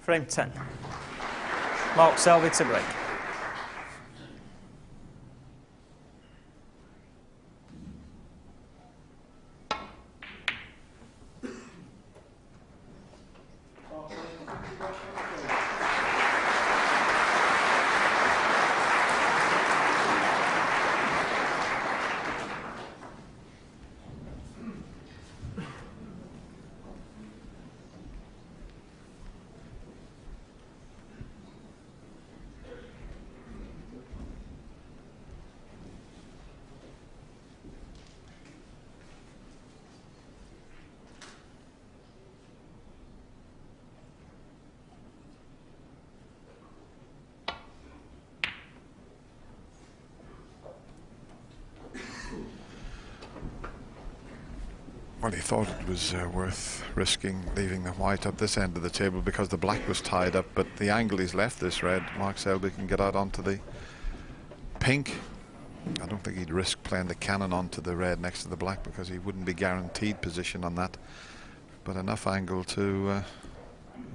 Frame 10. Mark Selby to break. Well, he thought it was worth risking leaving the white up this end of the table because the black was tied up, but the angle he's left this red, Mark Selby can get out onto the pink. I don't think he'd risk playing the cannon onto the red next to the black because he wouldn't be guaranteed position on that, but enough angle to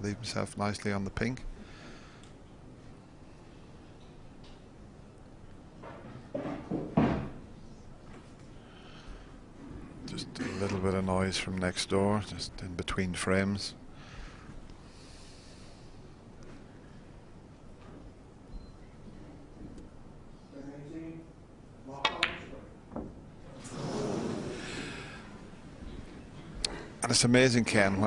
leave himself nicely on the pink. Just a little bit of noise from next door, just in between frames. And it's amazing, Ken,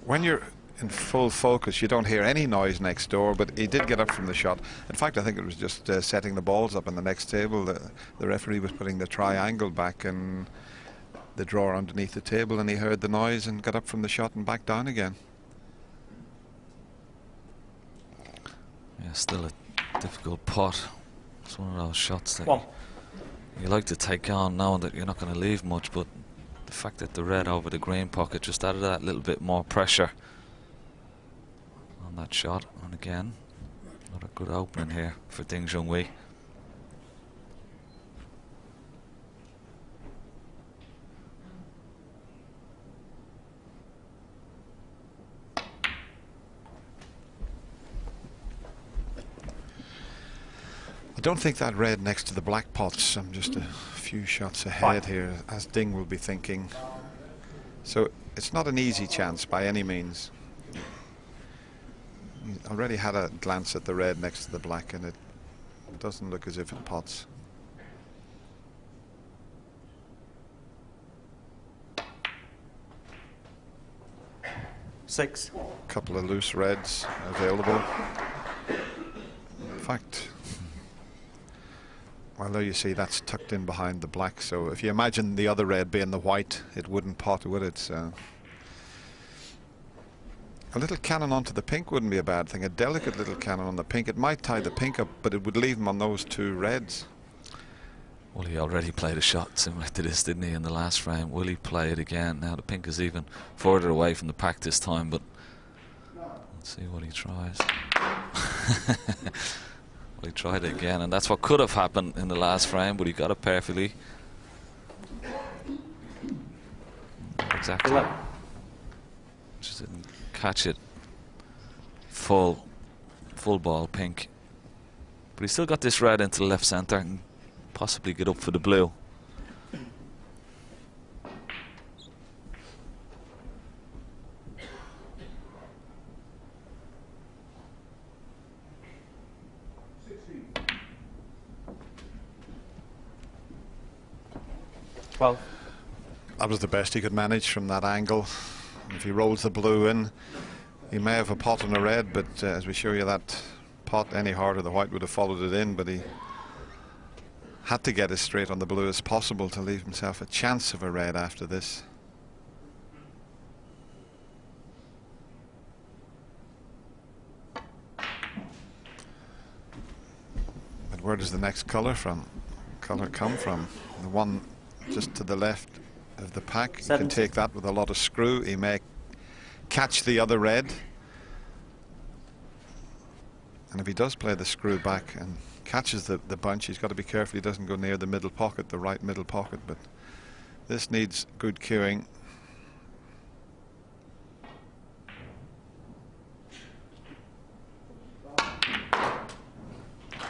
when you're in full focus, you don't hear any noise next door, but he did get up from the shot. In fact, I think it was just setting the balls up on the next table. The referee was putting the triangle back in the drawer underneath the table, and he heard the noise and got up from the shot and back down again. Yeah, still a difficult putt. It's one of those shots that you like to take on, knowing that you're not going to leave much, but the fact that the red over the green pocket just added that little bit more pressure on that shot. And again, not a good opening here for 딩전휘. I don't think that red next to the black pots. I'm just a few shots ahead here, as Ding will be thinking. So it's not an easy chance by any means. He already had a glance at the red next to the black, and it doesn't look as if it pots. Six. A couple of loose reds available. In fact, well, there you see that's tucked in behind the black, so if you imagine the other red being the white, it wouldn't pot, would it? So a little cannon onto the pink wouldn't be a bad thing. A delicate little cannon on the pink. It might tie the pink up, but it would leave him on those two reds. Well, he already played a shot similar to this, didn't he, in the last frame? Will he play it again? Now the pink is even further away from the pack this time, but let's see what he tries. Well, he tried it again, and that's what could have happened in the last frame, but he got it perfectly. Exactly. Just didn't catch it full ball pink. But he still got this red into the left centre and possibly get up for the blue. Well, that was the best he could manage from that angle. If he rolls the blue in, he may have a pot on a red, but as we show you, that pot any harder, the white would have followed it in, but he had to get as straight on the blue as possible to leave himself a chance of a red after this. But where does the next color come from? The one just to the left of the pack. You can take that with a lot of screw. He may catch the other red, and if he does play the screw back and catches the bunch, he's got to be careful he doesn't go near the middle pocket, the right middle pocket. But this needs good cueing.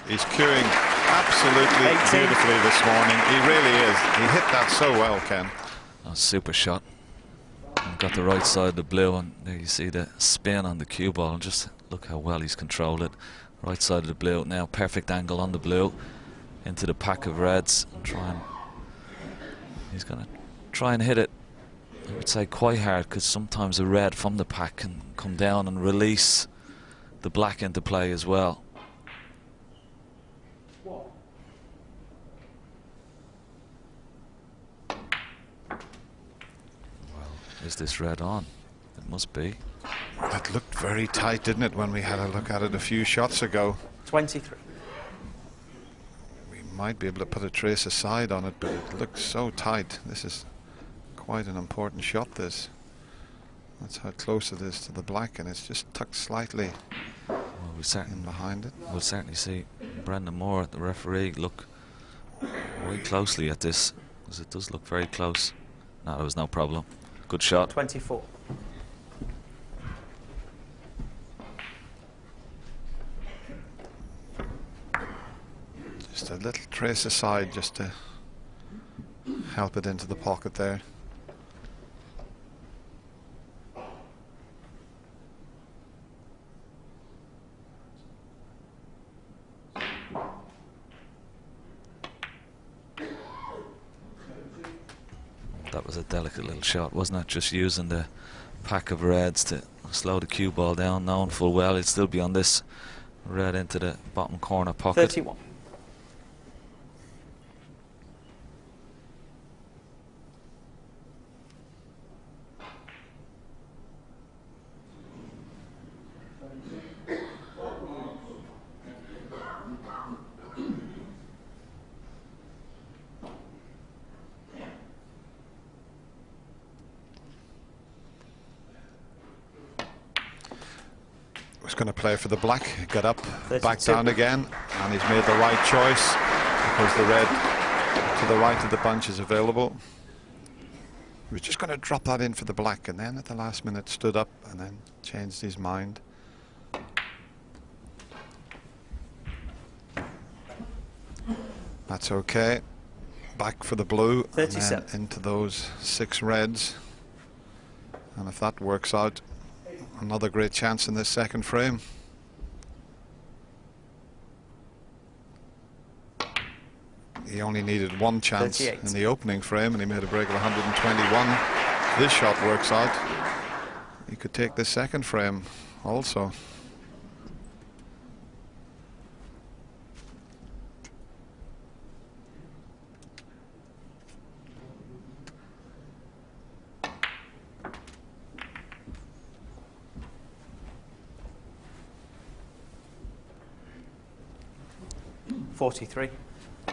He's cueing absolutely 18. beautifully this morning. He really is. He hit that so well, Ken. A super shot. And got the right side of the blue, and there you see the spin on the cue ball. And just look how well he's controlled it. Right side of the blue now, perfect angle on the blue into the pack of reds. And he's going to try and hit it, I would say, quite hard, because sometimes a red from the pack can come down and release the black into play as well. Is this red on? It must be. That looked very tight, didn't it, when we had a look at it a few shots ago? 23. We might be able to put a trace aside on it, but it looks so tight. This is quite an important shot, this. That's how close it is to the black, and it's just tucked slightly in behind it. We'll certainly see Brendan Moore, the referee, look very closely at this, because it does look very close. No, there was no problem. Good shot. 24. Just a little trace aside just to help it into the pocket there. That was a delicate little shot, wasn't it? Just using the pack of reds to slow the cue ball down, knowing full well it'd still be on this red into the bottom corner pocket. 31. Was going to play for the black, got up, 32. back down again, and he's made the right choice because the red to the right of the bunch is available. He was just going to drop that in for the black, and then at the last minute stood up and then changed his mind. That's okay. Back for the blue, 37. and then into those 6 reds, and if that works out, another great chance in this second frame. He only needed one chance 38. in the opening frame, and he made a break of 121. This shot works out. He could take the second frame also.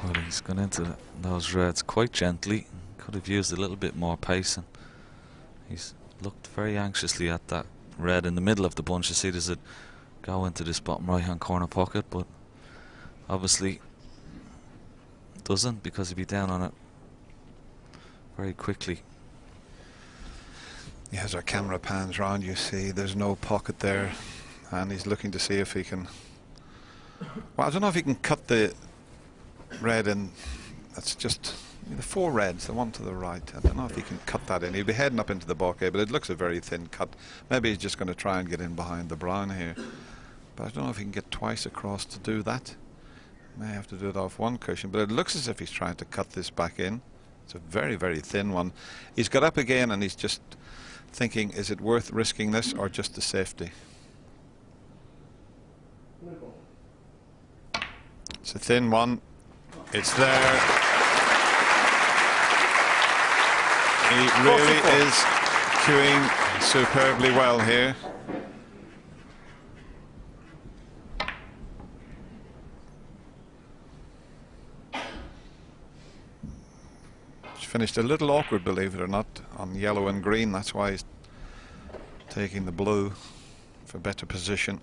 Well, he's gone into those reds quite gently. Could have used a little bit more pace, and he's looked very anxiously at that red in the middle of the bunch to see does it go into this bottom right hand corner pocket, but obviously it doesn't, because he'd be down on it very quickly. Yeah, as our camera pans round, you see there's no pocket there, and he's looking to see if he can. Well, I don't know if he can cut the red in. That's just the 4 reds, the one to the right. I don't know if he can cut that in. He'll be heading up into the bouquet, but it looks a very thin cut. Maybe he's just going to try and get in behind the brown here, but I don't know if he can get twice across to do that. May have to do it off one cushion, but it looks as if he's trying to cut this back in. It's a very, very thin one. He's got up again, and he's just thinking, is it worth risking this or just the safety? It's a thin one. It's there. He really is cueing superbly well here. It's finished a little awkward, believe it or not, on yellow and green. That's why he's taking the blue for better position.